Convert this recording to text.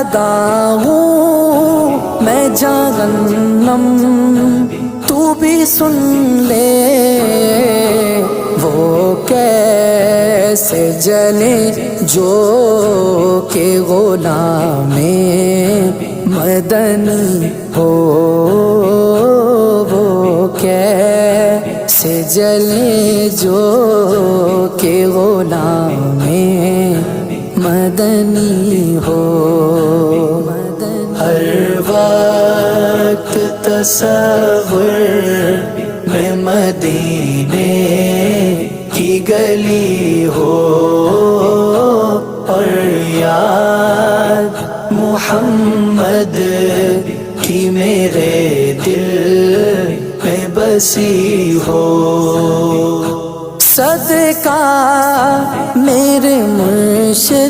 زدہ ہوں میں جہنم، تو بھی سن لے وہ کیسے جلے جو کہ غلام مدنی ہو، وہ کیسے جلے جو کہ غلام مدنی ہو۔ ہر وقت تصور میں مدینے کی گلی ہو، اور یاد محمد کی میرے دل میں بسی ہو۔ صدقہ میرے مرشد